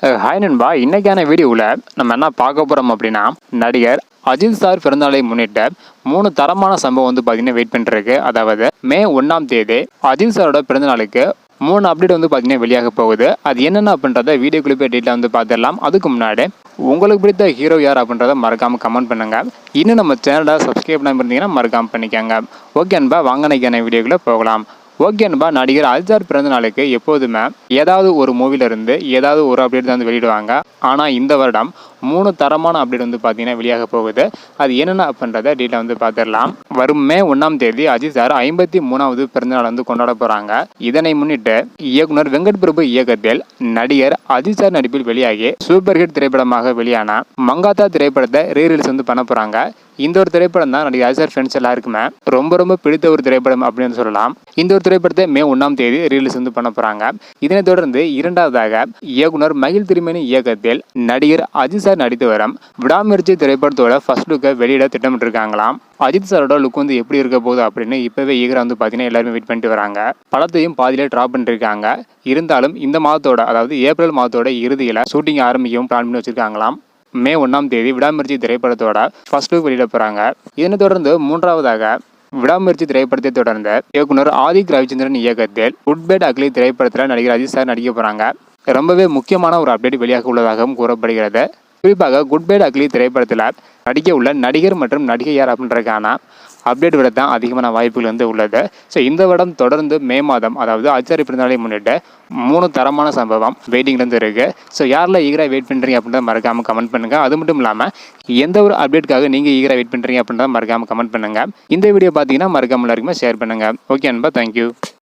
Hi நண்பா, இன்னைக்கான வீடியோவில் நம்ம என்ன பார்க்க போகிறோம் அப்படின்னா, நடிகர் அஜித் சார் பிறந்தநாளை முன்னிட்டு 3 தரமான சம்பவம் பார்த்தீங்கன்னா வெயிட் பண்ணிருக்கு. அதாவது மே 1ஆம் தேதி அஜித் சாரோட பிறந்தநாளுக்கு 3 அப்டேட் பார்த்தீங்கன்னா வெளியாக போகுது. அது என்னென்ன அப்படின்றத வீடியோக்குள்ளே போய் டீட்டெயில் பார்த்துடலாம். அதுக்கு முன்னாடி உங்களுக்கு பிடித்த ஹீரோ யார் அப்படின்றத மறக்காமல் கமெண்ட் பண்ணுங்க. இன்னும் நம்ம சேனலை சப்ஸ்கிரைப் பண்ணாமல் இருந்தீங்கன்னா மறக்காமல் பண்ணிக்கோங்க. ஓகே நண்பா, வாங்க இன்னைக்கான வீடியோக்குள்ளே போகலாம். ஓகே நண்பா, நடிகர் அஜித் சார் பிறந்த நாளுக்கு எப்போதுமே ஏதாவது ஒரு மூவிலிருந்து ஏதாவது ஒரு அப்டேட் தான் வெளியிடுவாங்க. ஆனால் இந்த வருடம் 3 தரமான அப்டேட் பார்த்தீங்கன்னா வெளியாக போகுது. அது என்னென்ன அப்படின்றத டீட்டெயில் பார்த்துடலாம். வரும் மே 1ஆம் தேதி அஜித் சார் 53வது பிறந்தநாள் கொண்டாட போகிறாங்க. இதனை முன்னிட்டு இயக்குனர் வெங்கட் பிரபு இயக்கத்தில் நடிகர் அஜித் சார் நடிப்பில் வெளியாகி சூப்பர் ஹிட் திரைப்படமாக வெளியான மங்காத்தா திரைப்படத்தை ரீரிலீஸ் பண்ண போகிறாங்க. இந்த ஒரு திரைப்படம் தான் நடிகர் அஜித் சார் ஃப்ரெண்ட்ஸ் எல்லாருக்குமே ரொம்ப பிடித்த ஒரு திரைப்படம் அப்படின்னு சொல்லலாம். இந்த ஒரு திரைப்படத்தை மே 1ஆம் தேதி ரிலீஸ் பண்ண போறாங்க. இதனைத் தொடர்ந்து இரண்டாவதாக இயக்குனர் மகிழ் திருமேனி இயக்கத்தில் நடிகர் அஜித் சார் நடித்து வரும் விடாமுயற்சி திரைப்படத்தோட ஃபர்ஸ்ட் லுக்கை வெளியிட திட்டமிட்டு இருக்காங்களாம். அஜித் சாரோட லுக் எப்படி இருக்க போகுது அப்படின்னு இப்பவே ஈகரா பார்த்தீங்கன்னா எல்லாருமே வெயிட் பண்ணிட்டு வராங்க. படத்தையும் பாதியிலே ட்ராப் பண்ணிருக்காங்க. இருந்தாலும் இந்த மாதத்தோட, அதாவது ஏப்ரல் மாதத்தோட இறுதியில் ஷூட்டிங் ஆரம்பிக்கவும் பிளான் பண்ணி வச்சிருக்காங்களாம். மே 1ஆம் தேதி விடாமுயற்சி திரைப்படத்தோட ஃபர்ஸ்ட் லுக் வெளியிட போறாங்க. இதனைத் தொடர்ந்து மூன்றாவதாக விடாமுயற்சி திரைப்படத்தை தொடர்ந்து இயக்குனர் ஆதிக் ரவிச்சந்திரன் இயக்கத்தில் குட் பேட் அக்லி திரைப்படத்தில் நடிகர் அஜித் சார் நடிக்க போறாங்க. ரொம்பவே முக்கியமான ஒரு அப்டேட் வெளியாக உள்ளதாகவும் கூறப்படுகிறது. குறிப்பாக குட் பேட் அக்லி திரைப்படத்தில் நடிக்க உள்ள நடிகர் மற்றும் நடிகை யார் அப்படின்றதுக்கான அப்டேட் விட தான் அதிகமான வாய்ப்புகள் உள்ளது. ஸோ இந்த வருடம் தொடர்ந்து மே மாதம், அதாவது அஜித் சார் பிறந்தநாளை முன்னிட்டு 3 தரமான சம்பவம் வெயிட்டிங்லேருந்து இருக்கு. ஸோ யாரெல்லாம் ஈகராக வெயிட் பண்ணுறீங்க அப்படின்றத மறக்காமல் கமெண்ட் பண்ணுங்க. அது மட்டும் இல்லாமல் எந்த ஒரு அப்டேட்டுக்காக நீங்கள் ஈகராக வெயிட் பண்ணுறீங்க அப்படின்றத மறக்காமல் கமெண்ட் பண்ணுங்க. இந்த வீடியோ பார்த்தீங்கன்னா மறக்காமல் எல்லாருக்குமே ஷேர் பண்ணுங்க. ஓகே அன்பா, தேங்க்யூ.